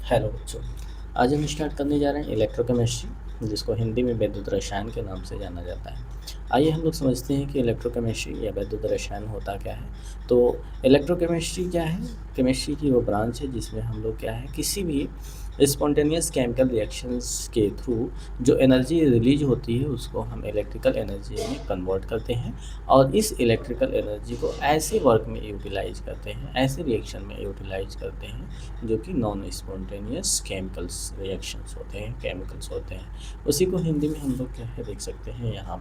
Hello बच्चों। आज हम स्टार्ट करने जा रहे हैं इलेक्ट्रोकेमिस्ट्री, जिसको हिंदी में वैद्युत रसायन के नाम से जाना जाता है। आइए हम लोग समझते हैं कि इलेक्ट्रोकेमिस्ट्री या वैद्युत रसायन होता क्या है। तो इलेक्ट्रोकेमिस्ट्री क्या है? केमिस्ट्री की वो ब्रांच है जिसमें हम लोग क्या है, किसी भी स्पॉन्टेनियस केमिकल रिएक्शंस के थ्रू जो एनर्जी रिलीज होती है उसको हम इलेक्ट्रिकल एनर्जी में कन्वर्ट करते हैं, और इस इलेक्ट्रिकल एनर्जी को ऐसे वर्क में यूटिलाइज करते हैं, ऐसे रिएक्शन में यूटिलाइज करते हैं जो कि नॉन स्पॉन्टेनियस केमिकल्स होते हैं। उसी को हिंदी में हम लोग क्या है देख सकते हैं यहाँ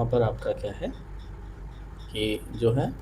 पर आपका क्या है कि जो है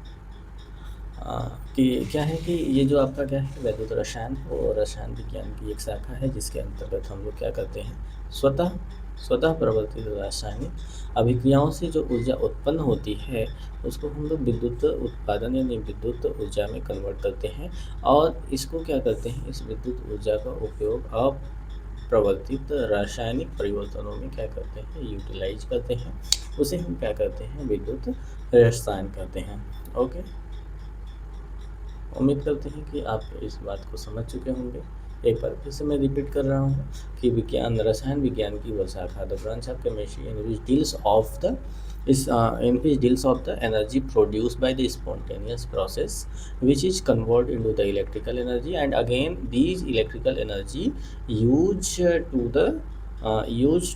कि क्या है कि ये जो आपका क्या है वैद्युत रसायन और रसायन विज्ञान की एक शाखा है, जिसके अंतर्गत हम लोग क्या करते हैं, स्वतः स्वतः प्रवर्तित रासायनिक अभिक्रियाओं से जो ऊर्जा उत्पन्न होती है उसको हम लोग विद्युत उत्पादन यानी विद्युत ऊर्जा में कन्वर्ट करते हैं, और इसको क्या करते हैं, इस विद्युत ऊर्जा का उपयोग अप्रवर्तित रासायनिक परिवर्तनों में क्या करते हैं, यूटिलाइज करते हैं। उसे हम क्या करते हैं, विद्युत रसायन कहते हैं। ओके, उम्मीद करते हैं कि आप इस बात को समझ चुके होंगे। एक बार फिर से मैं रिपीट कर रहा हूँ कि रसायन विज्ञान की वह शाखा the branch of chemistry in which deals of the energy produced by the spontaneous process which is converted into the electrical energy, and again these electrical energy used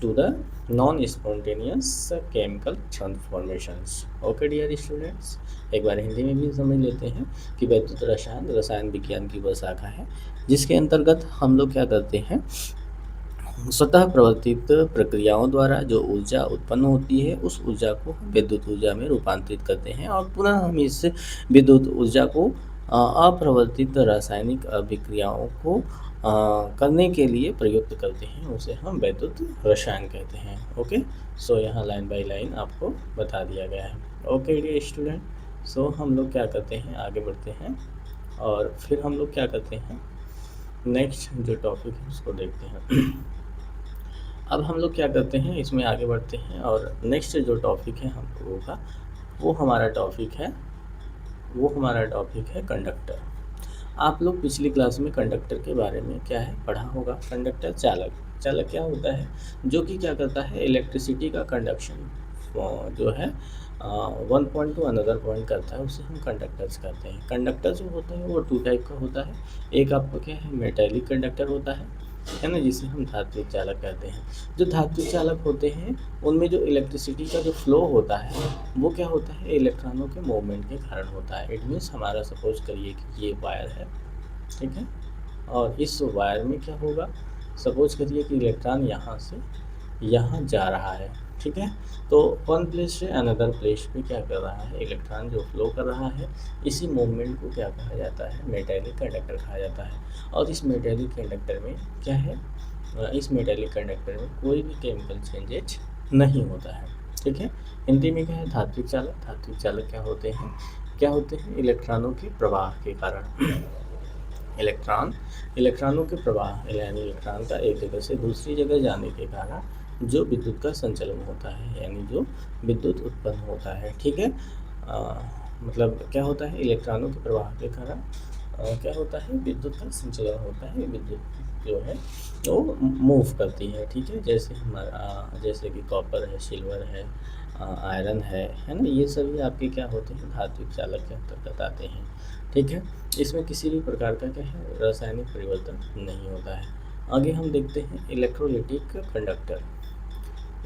to the non spontaneous chemical transformations. Okay dear students, एक बार हिंदी में भी समझ लेते हैं कि वैद्युत रसायन रसायन विज्ञान की वह शाखा है जिसके अंतर्गत हम लोग क्या करते हैं, स्वतः प्रवर्तित प्रक्रियाओं द्वारा जो ऊर्जा उत्पन्न होती है उस ऊर्जा को विद्युत ऊर्जा में रूपांतरित करते हैं, और पुनः हम इस विद्युत ऊर्जा को अप्रवर्तित रासायनिक अभिक्रियाओं को करने के लिए प्रयुक्त करते हैं, उसे हम वैद्युत रसायन कहते हैं। ओके, सो यहाँ लाइन बाय लाइन आपको बता दिया गया है। ओके डियर स्टूडेंट, सो हम लोग क्या करते हैं, आगे बढ़ते हैं और फिर हम लोग क्या करते हैं, नेक्स्ट जो टॉपिक है उसको देखते हैं। अब हम लोग क्या करते हैं, इसमें आगे बढ़ते हैं और नेक्स्ट जो टॉपिक है हम लोगों का वो हमारा टॉपिक है कंडक्टर। आप लोग पिछली क्लास में कंडक्टर के बारे में क्या है पढ़ा होगा। कंडक्टर चालक क्या होता है, जो कि क्या करता है, इलेक्ट्रिसिटी का कंडक्शन जो है one point two another point करता है, उसे हम कंडक्टर्स कहते हैं। कंडक्टर जो होता है वो टू टाइप का होता है। एक आपका क्या है, मेटेलिक कंडक्टर होता है ना, जिसे हम धात्विक चालक कहते हैं। जो धात्विक चालक होते हैं उनमें जो इलेक्ट्रिसिटी का जो फ्लो होता है वो क्या होता है, इलेक्ट्रॉनों के मूवमेंट के कारण होता है। इट मीन्स हमारा सपोज करिए कि ये वायर है, ठीक है, और इस वायर में क्या होगा, सपोज करिए कि इलेक्ट्रॉन यहाँ से यहाँ जा रहा है, ठीक है। तो वन प्लेस से अनदर प्लेस पे क्या कर रहा है, इलेक्ट्रॉन जो फ्लो कर रहा है, इसी मूवमेंट को क्या कहा जाता है, मेटेलिक कंडक्टर कहा जाता है। और इस मेटेलिक कंडक्टर में क्या है, इस मेटेलिक कंडक्टर में कोई भी केमिकल चेंजेज नहीं होता है, ठीक है। हिंदी में क्या है, धात्विक चालक क्या होते हैं, इलेक्ट्रॉनों के प्रवाह के कारण इलेक्ट्रॉनों के प्रवाह यानी इलेक्ट्रॉन का एक जगह से दूसरी जगह जाने के कारण जो विद्युत का संचलन होता है, यानी जो विद्युत उत्पन्न होता है, ठीक है। मतलब क्या होता है, इलेक्ट्रॉनों के प्रवाह के कारण क्या होता है, विद्युत का संचलन होता है। विद्युत जो है वो मूव करती है, ठीक है। जैसे कि कॉपर है, सिल्वर है, आयरन है ना, ये सभी आपके क्या होते हैं, धात्विक चालक के अंतर्गत आते हैं, ठीक है। इसमें किसी भी प्रकार का क्या है, रासायनिक परिवर्तन नहीं होता है। आगे हम देखते हैं इलेक्ट्रोलिटिक कंडक्टर।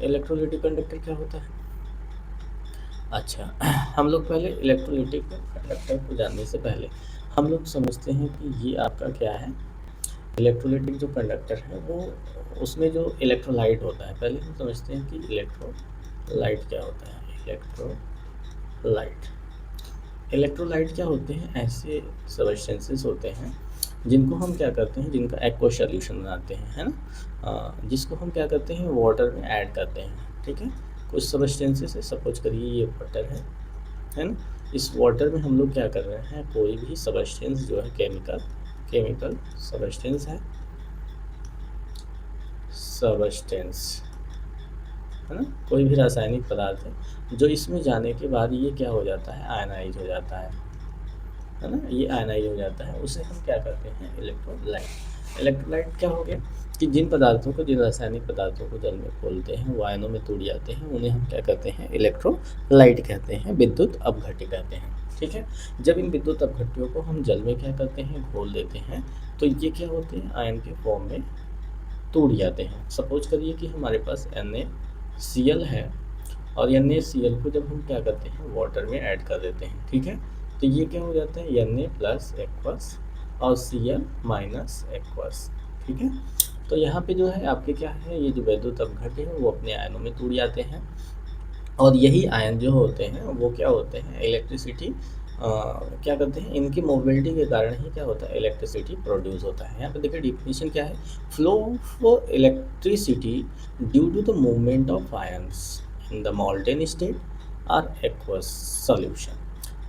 इलेक्ट्रोलिटिक कंडक्टर क्या होता है, अच्छा हम लोग पहले इलेक्ट्रोलिटिक कंडक्टर को जानने से पहले हम लोग समझते हैं कि ये आपका क्या है, इलेक्ट्रोलिटिक जो कंडक्टर है वो उसमें जो इलेक्ट्रोलाइट होता है, पहले हम समझते हैं कि इलेक्ट्रोलाइट क्या होता है। इलेक्ट्रोलाइट क्या होते हैं, ऐसे सबस्टेंसेस होते हैं जिनको हम क्या करते हैं, जिनका एक्वस सॉल्यूशन बनाते हैं, है ना, जिसको हम क्या करते हैं, वाटर में ऐड करते हैं, ठीक है। कुछ सबस्टेंसेस है, सपोज करिए ये वाटर है ना, इस वाटर में हम लोग क्या कर रहे हैं, कोई भी सबस्टेंस जो है केमिकल सबस्टेंस है ना, कोई भी रासायनिक पदार्थ है जो इसमें जाने के बाद ये क्या हो जाता है, आयनाइज हो जाता है ना, ये आयनाइज हो जाता है, उसे हम क्या करते हैं, इलेक्ट्रोलाइट। इलेक्ट्रोलाइट क्या हो गया कि जिन रासायनिक पदार्थों को जल में खोलते हैं वो आयनों में टूट जाते हैं, उन्हें हम क्या कहते हैं, इलेक्ट्रोलाइट कहते हैं, विद्युत अपघट्य कहते हैं। ठीक है, जब इन विद्युत अपघट्यों को हम जल में क्या करते हैं, घोल देते हैं, तो ये क्या होते हैं, आयन के फॉर्म में टूट जाते हैं। सपोज करिए कि हमारे पास NaCl है और NaCl को जब हम क्या करते हैं, वाटर में ऐड कर देते हैं। ठीक है, तो ये क्या हो जाता है, Na प्लस एक्वस और Cl माइनस एक्वस। ठीक है, तो यहाँ पे जो है आपके क्या है, ये जो विद्युत अपघट्य है वो अपने आयनों में टूट जाते हैं और यही आयन जो होते हैं वो क्या होते हैं, इलेक्ट्रिसिटी क्या करते हैं, इनकी मोबिलिटी के कारण ही क्या होता है, इलेक्ट्रिसिटी प्रोड्यूस होता है। यहाँ पे देखिए डिफिनीशन क्या है, flow of electricity due to the movement of ions in the molten state और एक्वस सॉल्यूशन।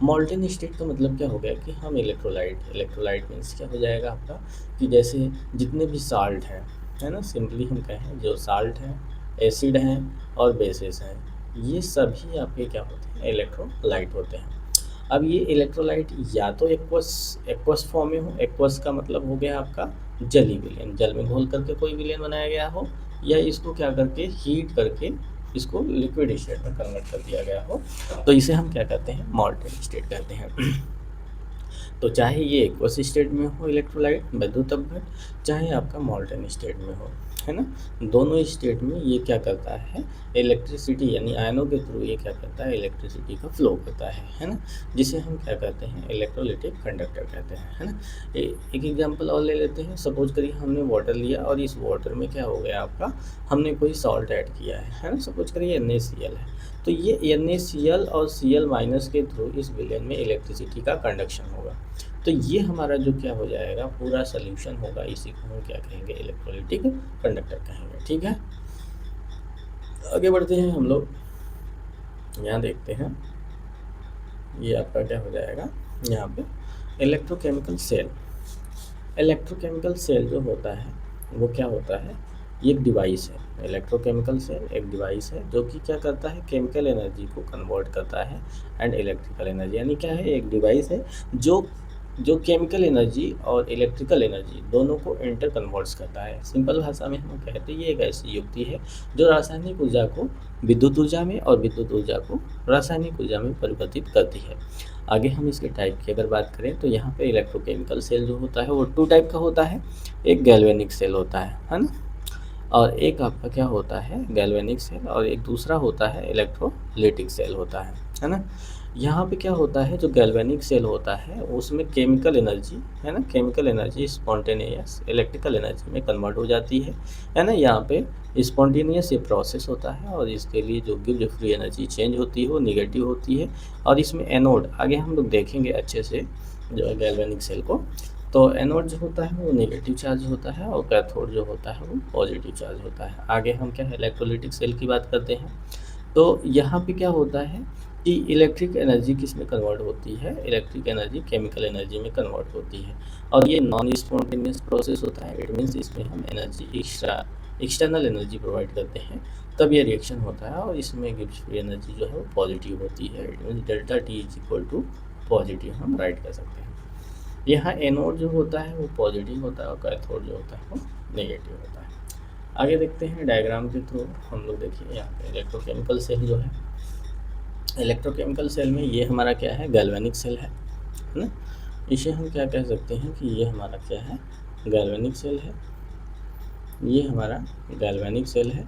मोल्टेन स्टेट का मतलब क्या हो गया कि हम इलेक्ट्रोलाइट मीन्स क्या हो जाएगा आपका, कि जैसे जितने भी साल्ट हैं, है ना, सिंपली हम कहें जो साल्ट हैं, एसिड हैं और बेसिस हैं, ये सभी आपके क्या होते हैं, इलेक्ट्रोलाइट होते हैं। अब ये इलेक्ट्रोलाइट या तो एक्वस फॉर्म में हो, एक्वस का मतलब हो गया आपका जली विलयन, जल में घोल करके कोई विलयन बनाया गया हो, या इसको क्या करके हीट करके इसको लिक्विड स्टेट में कन्वर्ट कर दिया गया हो, तो इसे हम क्या कहते हैं, मोल्टेन स्टेट कहते हैं। तो चाहे ये एक्वस स्टेट में हो इलेक्ट्रोलाइट विद्युत अपघट्य, चाहे आपका मोल्टेन स्टेट में हो, है ना, दोनों स्टेट में ये क्या करता है, इलेक्ट्रिसिटी यानी आयनों के थ्रू ये क्या करता है, इलेक्ट्रिसिटी का फ्लो करता है ना, जिसे हम क्या कहते हैं, इलेक्ट्रोलिटिक कंडक्टर कहते हैं, है ना। एक एग्जांपल और ले लेते हैं। सपोज करिए हमने वाटर लिया और इस वाटर में क्या हो गया आपका, हमने कोई सॉल्ट ऐड किया है ना, सपोज करिए NaCl है, तो ये NaCl और Cl माइनस के थ्रू इस विलयन में इलेक्ट्रिसिटी का कंडक्शन होगा, तो ये हमारा जो क्या हो जाएगा, पूरा सोल्यूशन होगा, इसी को हम क्या कहेंगे, इलेक्ट्रोलिटिक कंडक्टर कहेंगे। ठीक है, आगे बढ़ते हैं हम लोग, यहाँ देखते हैं, ये आपका क्या हो जाएगा, यहाँ पे इलेक्ट्रोकेमिकल सेल। इलेक्ट्रोकेमिकल सेल जो होता है वो क्या होता है, ये एक डिवाइस है। इलेक्ट्रोकेमिकल सेल एक डिवाइस है जो कि क्या करता है, केमिकल एनर्जी को कन्वर्ट करता है एंड इलेक्ट्रिकल एनर्जी, यानी क्या है, एक डिवाइस है जो केमिकल एनर्जी और इलेक्ट्रिकल एनर्जी दोनों को इंटर कन्वर्ट्स करता है। सिंपल भाषा में हम कहते हैं ये एक ऐसी युक्ति है जो रासायनिक ऊर्जा को विद्युत ऊर्जा में और विद्युत ऊर्जा को रासायनिक ऊर्जा में परिवर्तित करती है। आगे हम इसके टाइप की अगर बात करें तो यहाँ पे इलेक्ट्रोकेमिकल सेल जो होता है वो 2 टाइप का होता है। एक गैल्वेनिक सेल होता है ना, और एक आपका क्या होता है, गैल्वेनिक सेल, और एक दूसरा होता है इलेक्ट्रोलिटिक सेल होता है ना। यहाँ पे क्या होता है, जो गैल्वेनिक सेल होता है उसमें केमिकल एनर्जी, है ना, chemical energy spontaneous electrical energy में कन्वर्ट हो जाती है ना। यहाँ पे स्पॉन्टेनियस ये प्रोसेस होता है और इसके लिए जो गिब्स फ्री एनर्जी चेंज होती है वो निगेटिव होती है, और इसमें एनोड आगे हम लोग देखेंगे अच्छे से जो है गैल्वेनिक सेल को। तो एनोड जो होता है वो नेगेटिव चार्ज होता है और कैथोड जो होता है वो पॉजिटिव चार्ज होता है। आगे हम क्या है, इलेक्ट्रोलिटिक सेल की बात करते हैं। तो यहाँ पे क्या होता है कि इलेक्ट्रिक एनर्जी किस में कन्वर्ट होती है, इलेक्ट्रिक एनर्जी केमिकल एनर्जी में कन्वर्ट होती है, और ये नॉन स्पॉन्टेनियस प्रोसेस होता है। इट मीन्स इसमें हम एनर्जी एक्सटर्नल एनर्जी प्रोवाइड करते हैं तब ये रिएक्शन होता है, और इसमें गिब्स फ्री एनर्जी जो है वो पॉजिटिव होती है। It means delta T is equal to positive हम राइट कर सकते हैं। यहाँ एनोड जो होता है वो पॉजिटिव होता है और कैथोड जो होता है वो नेगेटिव होता है। आगे देखते हैं डायग्राम के थ्रू हम लोग। देखिए यहाँ पे इलेक्ट्रोकेमिकल सेल जो है, इलेक्ट्रोकेमिकल सेल में ये हमारा क्या है, गैल्वेनिक सेल है ना। इसे हम क्या कह सकते हैं कि ये हमारा क्या है, गैल्वेनिक सेल है, ये हमारा गैल्वेनिक सेल है,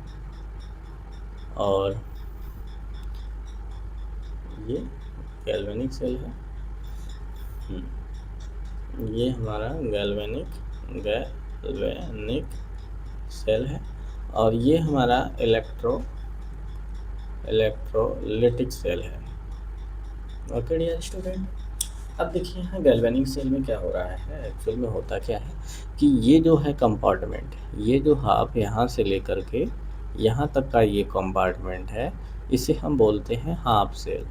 और ये गैल्वेनिक सेल है, ये हमारा गैल्वेनिक सेल है, और ये हमारा इलेक्ट्रोलिटिक सेल है। ओके डियर स्टूडेंट, अब देखिए यहाँ गैल्वेनिक सेल में क्या हो रहा है, एक्चुअल में होता क्या है कि ये जो है कंपार्टमेंट, ये जो हाफ यहाँ से लेकर के यहाँ तक का ये कंपार्टमेंट है, इसे हम बोलते हैं हाफ सेल,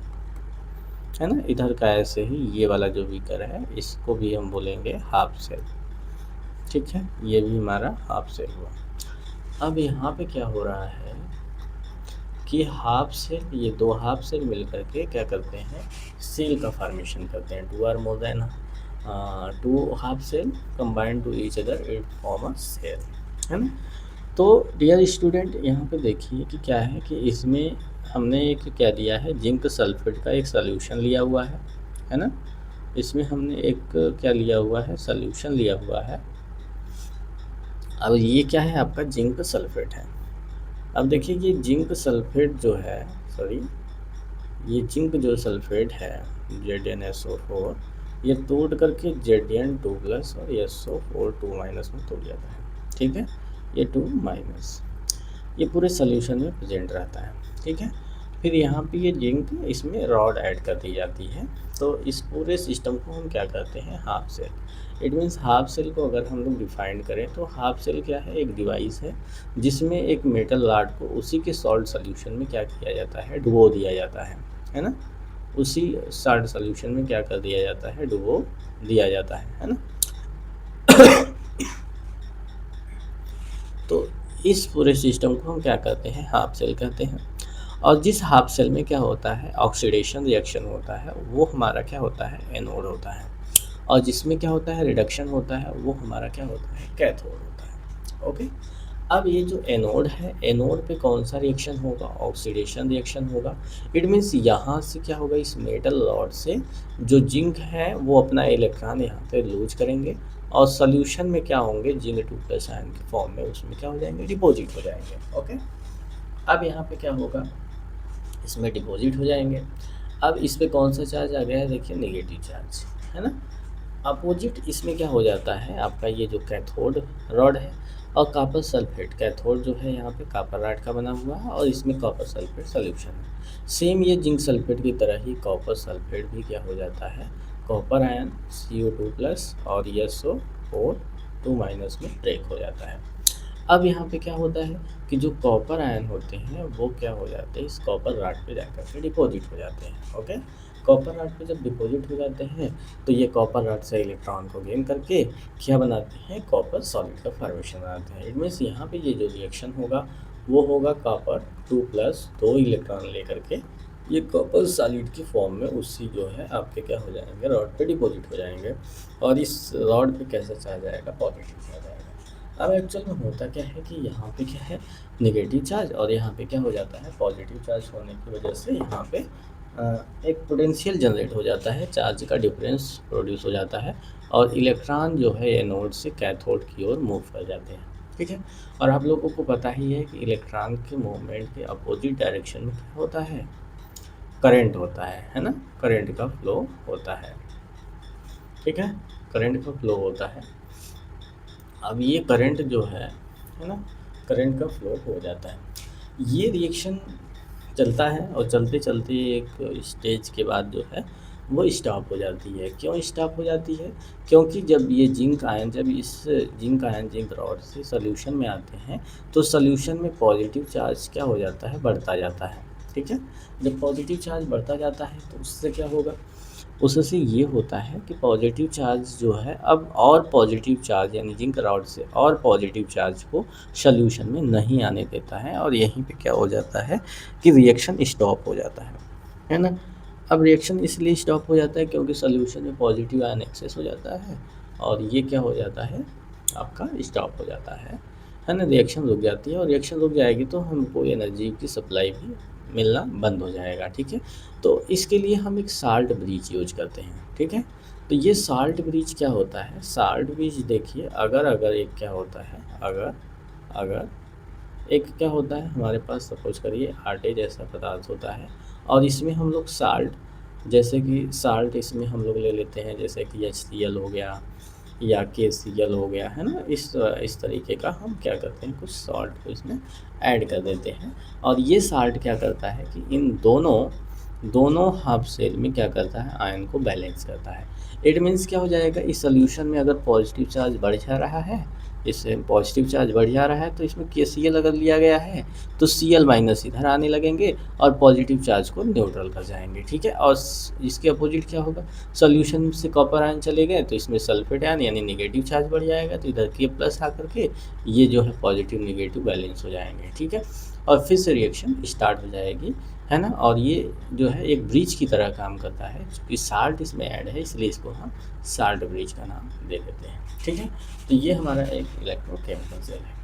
है ना। इधर का ऐसे ही ये वाला जो बीकर है इसको भी हम बोलेंगे हाफ सेल, ठीक है, ये भी हमारा हाफ सेल हुआ। अब यहाँ पे क्या हो रहा है कि हाफ सेल, ये 2 हाफ सेल मिल करके क्या करते हैं, सेल का फॉर्मेशन करते हैं। 2 or more than two half cell combine to each other it form a cell, है ना। तो डियर स्टूडेंट यहाँ पे देखिए कि क्या है कि इसमें हमने एक क्या दिया है, जिंक सल्फेट का एक सॉल्यूशन लिया हुआ है ना। इसमें हमने एक क्या लिया हुआ है, सॉल्यूशन लिया हुआ है। अब ये क्या है, आपका जिंक सल्फेट है। अब देखिए ये जिंक सल्फेट जो है, सॉरी, ये जिंक जो सल्फेट है ZnSO4, ये तोड़ करके Zn2+ और SO4 2- में तोड़ जाता है, ठीक है। ये 2-, ये पूरे सॉल्यूशन में प्रेजेंट रहता है, ठीक है। फिर यहाँ पे ये जिंक इसमें रॉड ऐड कर दी जाती है। तो इस पूरे सिस्टम को हम क्या कहते हैं, half cell. It means half cell को अगर हम लोग डिफाइन करें तो हाफ सेल क्या है, एक डिवाइस है जिसमें एक मेटल रॉड को उसी के सॉल्ट सोल्यूशन में क्या किया जाता है, डुबो दिया जाता है ना। उसी सॉल्ट सोल्यूशन में क्या कर दिया जाता है, डुबो दिया जाता है ना। तो इस पूरे सिस्टम को हम क्या कहते हैं, हाफ सेल कहते हैं। और जिस हाफ सेल में क्या होता है, ऑक्सीडेशन रिएक्शन होता है, वो हमारा क्या होता है, एनोड होता है। और जिसमें क्या होता है, रिडक्शन होता है, वो हमारा क्या होता है, कैथोड होता है। ओके। अब ये जो एनोड है, एनोड पे कौन सा रिएक्शन होगा, ऑक्सीडेशन रिएक्शन होगा। इट मीन्स यहाँ से क्या होगा, इस मेटल रॉड से जो जिंक है वो अपना इलेक्ट्रॉन यहाँ पे लूज करेंगे और सोल्यूशन में क्या होंगे, Zn2+ आयन के फॉर्म में उसमें क्या हो जाएंगे, डिपॉजिट हो जाएंगे। ओके। अब यहाँ पे क्या होगा, इसमें डिपॉजिट हो जाएंगे। अब इस पे कौन सा चार्ज आ गया है, देखिए नेगेटिव चार्ज, है ना। अपोजिट इसमें क्या हो जाता है, आपका ये जो कैथोड रॉड है और कॉपर सल्फेट, कैथोड जो है यहाँ पे कॉपर रॉड का बना हुआ है और इसमें कॉपर सल्फेट सॉल्यूशन है। सेम ये जिंक सल्फेट की तरह ही कॉपर सल्फेट भी क्या हो जाता है, कॉपर आयन CO2+ और SO4 2- में ब्रेक हो जाता है। अब यहाँ पे क्या होता है कि जो कॉपर आयन होते हैं वो क्या हो जाते हैं, इस कॉपर रॉड पे जाकर के डिपॉजिट हो जाते हैं। ओके। कॉपर रॉड पे जब डिपॉजिट हो जाते हैं तो ये कॉपर रॉड से इलेक्ट्रॉन को गेन करके क्या बनाते हैं, कॉपर सॉलिड का फॉर्मेशन बनाते हैं। इट मीन्स यहाँ पे ये जो रिएक्शन होगा वो होगा कॉपर 2+ 2 इलेक्ट्रॉन लेकर के ये कॉपर सॉलिड की फॉर्म में उसी जो है आपके क्या हो जाएंगे, रॉड पे डिपॉजिट हो जाएंगे। और इस रॉड पे कैसा चार्ज आएगा, पॉजिटिव चार्ज आएगा। अब एक्चुअल में होता क्या है कि यहाँ पे क्या है, नेगेटिव चार्ज, और यहाँ पे क्या हो जाता है, पॉजिटिव चार्ज होने की वजह से यहाँ पे एक पोटेंशियल जनरेट हो जाता है, चार्ज का डिफरेंस प्रोड्यूस हो जाता है और इलेक्ट्रॉन जो है एनोड से कैथोड की ओर मूव कर जाते हैं, ठीक है। और आप लोगों को पता ही है कि इलेक्ट्रॉन के मूवमेंट के अपोजिट डायरेक्शन में क्या होता है, करंट होता है ना। करंट का फ्लो होता है, ठीक है, करंट का फ्लो होता है। अब ये करंट जो है ना, करंट का फ्लो हो जाता है। ये रिएक्शन चलता है और चलते चलते एक स्टेज के बाद जो है वो स्टॉप हो जाती है। क्यों स्टॉप हो जाती है, क्योंकि जब ये जिंक आयन, जब इस जिंक आयन जिंक रॉड से सोल्यूशन में आते हैं तो सोल्यूशन में पॉजिटिव चार्ज क्या हो जाता है, बढ़ता जाता है, ठीक है। जब पॉजिटिव चार्ज बढ़ता जाता है तो उससे क्या होगा, उससे ये होता है कि पॉजिटिव चार्ज जो है अब और पॉजिटिव चार्ज यानी जिंक रॉड से और पॉजिटिव चार्ज को सॉल्यूशन में नहीं आने देता है और यहीं पे क्या हो जाता है कि रिएक्शन स्टॉप हो जाता है ना। अब रिएक्शन इसलिए स्टॉप हो जाता है क्योंकि सॉल्यूशन में पॉजिटिव आयन एक्सेस हो जाता है और ये क्या हो जाता है, आपका स्टॉप हो जाता है ना। रिएक्शन रुक जाती है और रिएक्शन रुक जाएगी तो हमको एनर्जी की सप्लाई भी मिलना बंद हो जाएगा, ठीक है। तो इसके लिए हम एक साल्ट ब्रिज यूज करते हैं, ठीक है। तो ये साल्ट ब्रिज क्या होता है, साल्ट ब्रिज देखिए, अगर एक क्या होता है, अगर एक क्या होता है हमारे पास, सपोज करिए आटे जैसा पदार्थ होता है और इसमें हम लोग साल्ट, जैसे कि साल्ट इसमें हम लोग ले लेते हैं, जैसे कि HCl हो गया या KCl हो गया, है ना। इस तरीके का हम क्या करते हैं, कुछ सॉल्ट को इसमें ऐड कर देते हैं और ये साल्ट क्या करता है कि इन दोनों दोनों हाफ सेल में क्या करता है, आयन को बैलेंस करता है। इट मीन्स क्या हो जाएगा, इस सोल्यूशन में अगर पॉजिटिव चार्ज बढ़ जा रहा है, इससे पॉजिटिव चार्ज बढ़ जा रहा है तो इसमें KCl अगर लिया गया है तो Cl- इधर आने लगेंगे और पॉजिटिव चार्ज को न्यूट्रल कर जाएंगे, ठीक है। और इसके अपोजिट क्या होगा, सोल्यूशन से कॉपर आयन चले गए तो इसमें सल्फेट आयन यानी नेगेटिव चार्ज बढ़ जाएगा तो इधर K+ आकर के ये जो है पॉजिटिव नेगेटिव बैलेंस हो जाएंगे, ठीक है। और फिर से रिएक्शन स्टार्ट हो जाएगी, है ना। और ये जो है एक ब्रिज की तरह काम करता है, क्योंकि साल्ट इसमें ऐड है इसलिए इसको इसको हम साल्ट ब्रिज का नाम दे देते हैं। ठीक है, तो ये हमारा एक इलेक्ट्रोकेमिकल सेल है।